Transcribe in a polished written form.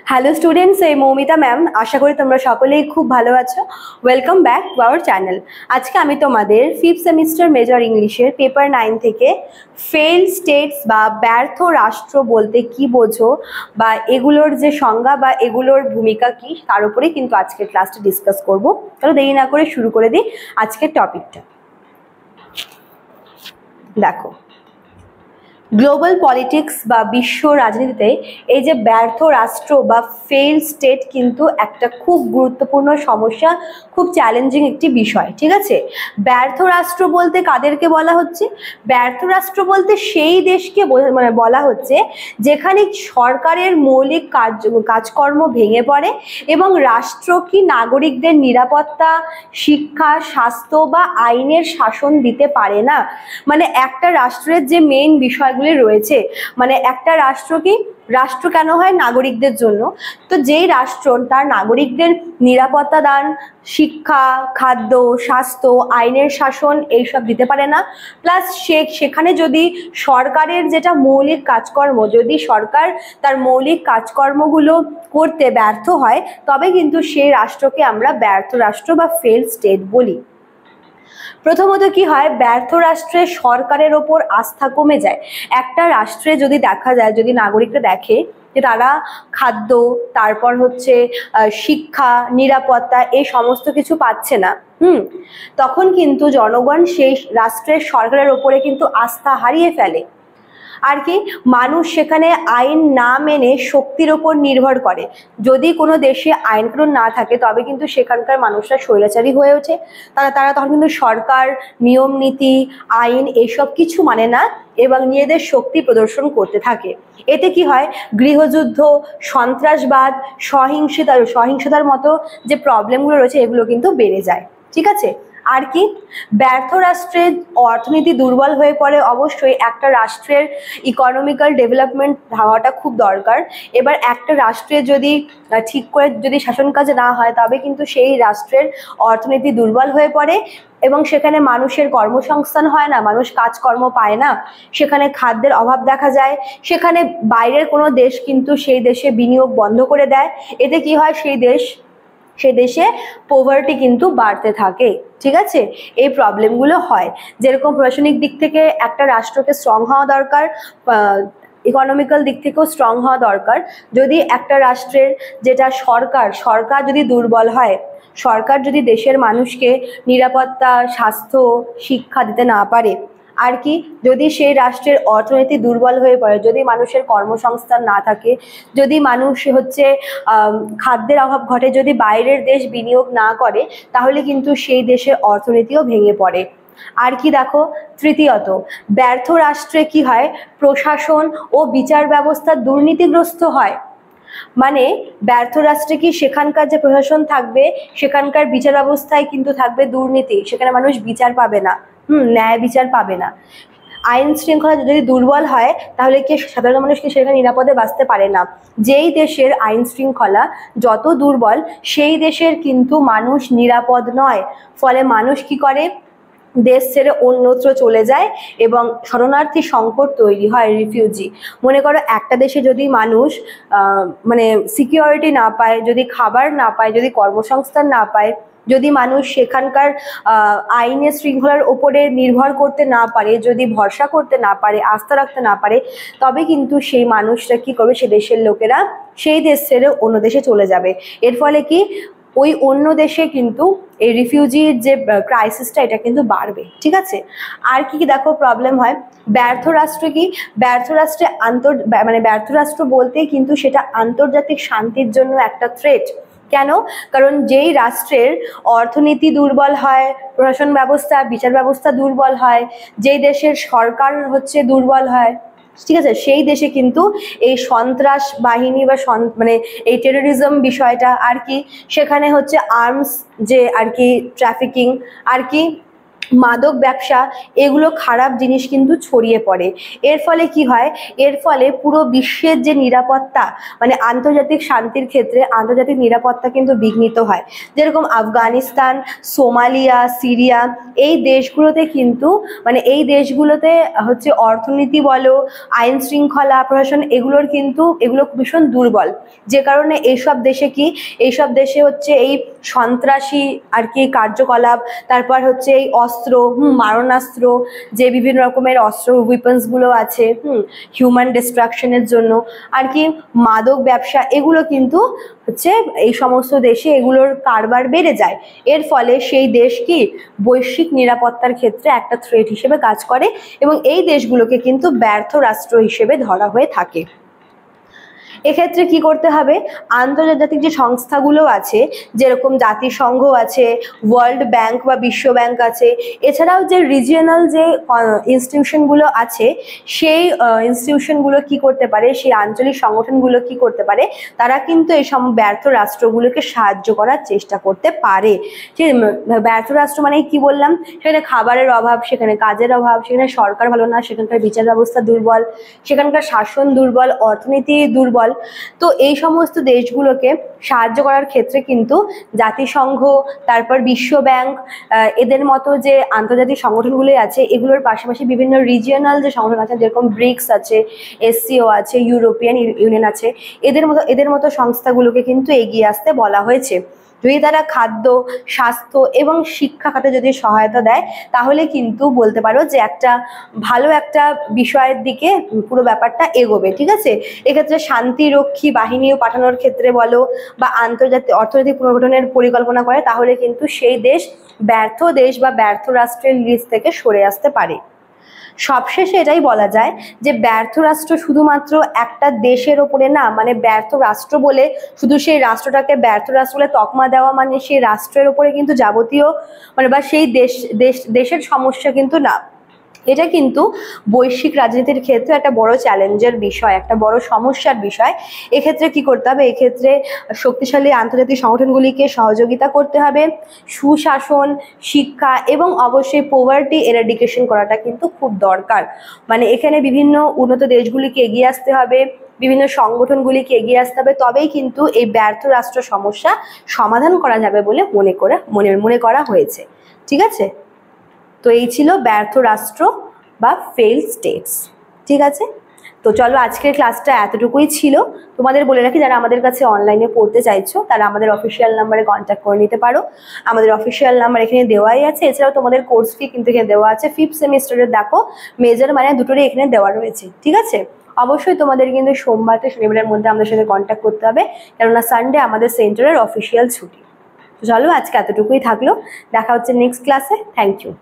Hello students, এই Moumita ma'am. আশা করি তোমরা সকলেই খুব ভালো আছো। Welcome back to our channel. আজকে আমি তোমাদের 5th সেমিস্টার মেজর ইংলিশের পেপার 9 থেকে ফেইল্ড স্টেটস বা ব্যর্থ রাষ্ট্র বলতে কি বোঝো বা এগুলোর যে সংজ্ঞা বা এগুলোর ভূমিকা কি তার উপরে কিন্তু আজকের ক্লাসটা ডিসকাস করব। তাহলে দেরি না করে শুরু করে দিই আজকের টপিকটা। দেখো, গ্লোবাল পলিটিক্স বা বিশ্ব রাজনীতিতে এই যে ব্যর্থ রাষ্ট্র বা ফেইল্ড স্টেট কিন্তু একটা খুব গুরুত্বপূর্ণ সমস্যা, খুব চ্যালেঞ্জিং একটি বিষয়। ঠিক আছে, ব্যর্থ রাষ্ট্র বলতে কাদেরকে বলা হচ্ছে? ব্যর্থ রাষ্ট্র বলতে সেই দেশকে বলা হচ্ছে যেখানে সরকারের মৌলিক কাজকর্ম ভেঙে পড়ে এবং রাষ্ট্র কি নাগরিকদের নিরাপত্তা, শিক্ষা, স্বাস্থ্য বা আইনের শাসন দিতে পারে না। মানে একটা রাষ্ট্রের যে মেইন বিষয়গুলি রয়েছে, মানে একটা রাষ্ট্র কেন হয়? নাগরিকদের জন্য। তো যেই রাষ্ট্র তার নাগরিকদের নিরাপত্তা দান, শিক্ষা, খাদ্য, স্বাস্থ্য, আইনের শাসন এইসব দিতে পারে না, প্লাস সেখানে যদি সরকারের যেটা মৌলিক কাজকর্ম, যদি সরকার তার মৌলিক কাজকর্মগুলো করতে ব্যর্থ হয়, তবে কিন্তু সেই রাষ্ট্রকে আমরা ব্যর্থ রাষ্ট্র বা ফেইল্ড স্টেট বলি। প্রথমত কি হয়, ব্যর্থ রাষ্ট্রে সরকারের ওপর আস্থা কমে যায়। একটা রাষ্ট্রে যদি দেখা যায়, যদি নাগরিকরা দেখে যে তারা খাদ্য, তারপর হচ্ছে শিক্ষা, নিরাপত্তা এই সমস্ত কিছু পাচ্ছে না, তখন কিন্তু জনগণ সেই রাষ্ট্রের সরকারের ওপরে কিন্তু আস্থা হারিয়ে ফেলে। আর কি, মানুষ সেখানে আইন না মেনে শক্তির ওপর নির্ভর করে। যদি কোনো দেশে আইন কানুন না থাকে তবে কিন্তু সেখানকার মানুষরা স্বৈরাচারী হয়ে ওঠে। তারা তখন কিন্তু সরকার, নিয়ম নীতি, আইন এসব কিছু মানে না এবং নিজেদের শক্তি প্রদর্শন করতে থাকে। এতে কি হয়, গৃহযুদ্ধ, সন্ত্রাসবাদ, সহিংসতার মতো যে প্রবলেমগুলো রয়েছে এগুলো কিন্তু বেড়ে যায়। ঠিক আছে, আর কি, ব্যর্থ রাষ্ট্রের অর্থনীতি দুর্বল হয়ে পড়ে। অবশ্যই একটা রাষ্ট্রের ইকোনমিক্যাল ডেভেলপমেন্ট হওয়াটা খুব দরকার। এবার একটা রাষ্ট্রে যদি ঠিক করে যদি শাসন কাজ না হয় তবে কিন্তু সেই রাষ্ট্রের অর্থনীতি দুর্বল হয়ে পড়ে এবং সেখানে মানুষের কর্মসংস্থান হয় না, মানুষ কাজকর্ম পায় না, সেখানে খাদ্যের অভাব দেখা যায়, সেখানে বাইরের কোনো দেশ কিন্তু সেই দেশে বিনিয়োগ বন্ধ করে দেয়। এতে কি হয়, সেই দেশে পোভার্টি কিন্তু বাড়তে থাকে। ঠিক আছে, এই প্রবলেমগুলো হয়। যেরকম প্রশাসনিক দিক থেকে একটা রাষ্ট্রকে স্ট্রং হওয়া দরকার, ইকোনমিক্যাল দিক থেকেও স্ট্রং হওয়া দরকার। যদি একটা রাষ্ট্রের যেটা সরকার যদি দুর্বল হয়, সরকার যদি দেশের মানুষকে নিরাপত্তা, স্বাস্থ্য, শিক্ষা দিতে না পারে, আর কি, যদি সেই রাষ্ট্রের অর্থনীতি দুর্বল হয়ে পড়ে, যদি মানুষের কর্মসংস্থান না থাকে, যদি মানুষ খাদ্যের অভাব ঘটে, যদি বাইরের দেশ বিনিয়োগ না করে, তাহলে কিন্তু সেই দেশের অর্থনীতিও ভেঙে পড়ে। আর কি দেখো, তৃতীয়ত, ব্যর্থ রাষ্ট্রে কি হয়, প্রশাসন ও বিচার ব্যবস্থা দুর্নীতিগ্রস্ত হয়। মানে ব্যর্থ রাষ্ট্রে কি সেখানকার যে প্রশাসন থাকবে, সেখানকার বিচার ব্যবস্থায় কিন্তু থাকবে দুর্নীতি, সেখানে মানুষ বিচার পাবে না, ন্যায় বিচার পাবে না। আইন শৃঙ্খলা যদি দুর্বল হয় তাহলে কি সাধারণ মানুষ কি সেখানে নিরাপদে বাঁচতে পারে না। যেই দেশের আইন শৃঙ্খলা যত দুর্বল সেই দেশের কিন্তু মানুষ নিরাপদ নয়। ফলে মানুষ কি করে, দেশ ছেড়ে অন্যত্র চলে যায় এবং শরণার্থী সংকট তৈরি হয়, রিফিউজি। মনে করো একটা দেশে যদি মানুষ মানে সিকিউরিটি না পায়, যদি খাবার না পায়, যদি কর্মসংস্থান না পায়, যদি মানুষ সেখানকার আইনের শৃঙ্খলার ওপরে নির্ভর করতে না পারে, যদি ভরসা করতে না পারে, আস্থা রাখতে না পারে, তবে কিন্তু সেই মানুষরা কি করবে, সে দেশের লোকেরা সেই দেশ ছেড়ে অন্য দেশে চলে যাবে। এর ফলে কি, ওই অন্য দেশে কিন্তু এই রিফিউজির যে ক্রাইসিসটা এটা কিন্তু বাড়বে। ঠিক আছে, আর কি দেখো প্রবলেম হয়, ব্যর্থ রাষ্ট্রে কি, ব্যর্থ রাষ্ট্র বলতেই কিন্তু সেটা আন্তর্জাতিক শান্তির জন্য একটা থ্রেট। কেন? কারণ যেই রাষ্ট্রের অর্থনীতি দুর্বল হয়, প্রশাসন ব্যবস্থা, বিচার ব্যবস্থা দুর্বল হয়, যেই দেশের সরকার দুর্বল হয়, ঠিক আছে, সেই দেশে কিন্তু এই সন্ত্রাস বাহিনী বা এই টেরোরিজম বিষয়টা, আর কি, সেখানে আর্মস যে আর কি ট্রাফিকিং, আর কি মাদক ব্যবসা, এগুলো খারাপ জিনিস কিন্তু ছড়িয়ে পড়ে। এর ফলে কি হয়, এর ফলে পুরো বিশ্বের যে নিরাপত্তা, মানে আন্তর্জাতিক শান্তির ক্ষেত্রে আন্তর্জাতিক নিরাপত্তা কিন্তু বিঘ্নিত হয়। যেরকম আফগানিস্তান, সোমালিয়া, সিরিয়া, এই দেশগুলোতে কিন্তু মানে এই দেশগুলোতে হচ্ছে অর্থনীতি বলো, আইন শৃঙ্খলা প্রশাসন, এগুলো ভীষণ দুর্বল। যে কারণে এইসব দেশে হচ্ছে এই সন্ত্রাসী আর কি কার্যকলাপ, তারপর হচ্ছে এই অস্ত্র, মারণাস্ত্র, যে বিভিন্ন রকমের অস্ত্র উইপন্সগুলো আছে হিউম্যান ডিস্ট্রাকশনের জন্য আর কি, মাদক ব্যবসা, এগুলো কিন্তু হচ্ছে এই সমস্ত দেশে এগুলোর কারবার বেড়ে যায়। এর ফলে সেই দেশ কি বৈশ্বিক নিরাপত্তার ক্ষেত্রে একটা থ্রেট হিসেবে কাজ করে এবং এই দেশগুলোকে কিন্তু ব্যর্থ রাষ্ট্র হিসেবে ধরা হয়ে থাকে। এক্ষেত্রে কি করতে হবে, আন্তর্জাতিক যে সংস্থাগুলো আছে, যেরকম জাতিসংঘ আছে, ওয়ার্ল্ড ব্যাংক বা বিশ্ব ব্যাংক আছে, এছাড়াও যে রিজিয়নাল যে ইনস্টিটিউশনগুলো আছে, সেই ইনস্টিটিউশনগুলো কি করতে পারে, সেই আঞ্চলিক সংগঠনগুলো কি করতে পারে, তারা কিন্তু এই সব ব্যর্থ রাষ্ট্রগুলোকে সাহায্য করার চেষ্টা করতে পারে। যে ব্যর্থ রাষ্ট্র মানে কি বললাম, সেখানে খাবারের অভাব, সেখানে কাজের অভাব, সেখানে সরকার ভালো না, সেখানকার বিচার ব্যবস্থা দুর্বল, সেখানকার শাসন দুর্বল, অর্থনীতি দুর্বল। তো এই সমস্ত দেশগুলোকে সাহায্য করার ক্ষেত্রে কিন্তু জাতিসংঘ, তারপর বিশ্ব ব্যাংক, এদের মতো যে আন্তর্জাতিক সংগঠনগুলি আছে, এগুলোর পাশাপাশি বিভিন্ন রিজিয়নাল যে সংগঠন আছে, যেরকম ব্রিক্স আছে, এসসিও আছে, ইউরোপিয়ান ইউনিয়ন আছে, এদের মতো সংস্থাগুলোকে কিন্তু এগিয়ে আসতে বলা হয়েছে। যদি তারা খাদ্য, স্বাস্থ্য এবং শিক্ষা খাতে যদি সহায়তা দেয়, তাহলে কিন্তু বলতে পারো যে ভালো একটা বিষয়ের দিকে পুরো ব্যাপারটা এগোবে। ঠিক আছে, এক্ষেত্রে শান্তিরক্ষী বাহিনীও পাঠানোর ক্ষেত্রে বলো বা আন্তর্জাতিক অর্থনৈতিক পুনর্গঠনের পরিকল্পনা করে, তাহলে কিন্তু সেই দেশ বা ব্যর্থ রাষ্ট্রের লিস্ট থেকে সরে আসতে পারে। সবশেষে এটাই বলা যায় যে ব্যর্থ রাষ্ট্র শুধুমাত্র একটা দেশের ওপরে না, মানে ব্যর্থ রাষ্ট্র বলে শুধু সেই রাষ্ট্রটাকে ব্যর্থ রাষ্ট্র বলে তকমা দেওয়া মানে সেই রাষ্ট্রের ওপরে কিন্তু যাবতীয় মানে বা সেই দেশের সমস্যা কিন্তু না। এটা কিন্তু বৈশ্বিক রাজনীতির ক্ষেত্রে একটা বড় চ্যালেঞ্জের বিষয়, একটা বড় সমস্যার বিষয়। এক্ষেত্রে কি করতে হবে, এক্ষেত্রে শক্তিশালী আন্তর্জাতিক সংগঠনগুলিকে সহযোগিতা করতে হবে, সুশাসন, শিক্ষা এবং অবশ্যই পোভার্টি এরাডিকেশন করাটা কিন্তু খুব দরকার। মানে এখানে বিভিন্ন উন্নত দেশগুলিকে এগিয়ে আসতে হবে, বিভিন্ন সংগঠনগুলিকে এগিয়ে আসতে হবে, তবেই কিন্তু এই ব্যর্থ রাষ্ট্র সমস্যা সমাধান করা যাবে বলে মনে করা হয়েছে। ঠিক আছে, তো এই ছিল ব্যর্থ রাষ্ট্র বা ফেইল্ড স্টেটস। ঠিক আছে, তো চলো আজকের ক্লাসটা এতটুকুই ছিল। তোমাদের বলে রাখি, যারা আমাদের কাছে অনলাইনে পড়তে চাইছো তারা আমাদের অফিসিয়াল নাম্বারে কন্ট্যাক্ট করে নিতে পারো। আমাদের অফিসিয়াল নাম্বার এখানে দেওয়াই আছে। এছাড়াও তোমাদের কোর্স ফি কিন্তু এখানে দেওয়া আছে। 5th সেমিস্টারের দেখো মেজর মানে দুটোরই এখানে দেওয়া রয়েছে। ঠিক আছে, অবশ্যই তোমাদের কিন্তু সোমবার থেকে শনিবারের মধ্যে আমাদের সাথে কন্ট্যাক্ট করতে হবে, কেননা সানডে আমাদের সেন্টারের অফিসিয়াল ছুটি। তো চলো আজকে এতটুকুই থাকলো, দেখা হচ্ছে নেক্সট ক্লাসে। Thank you.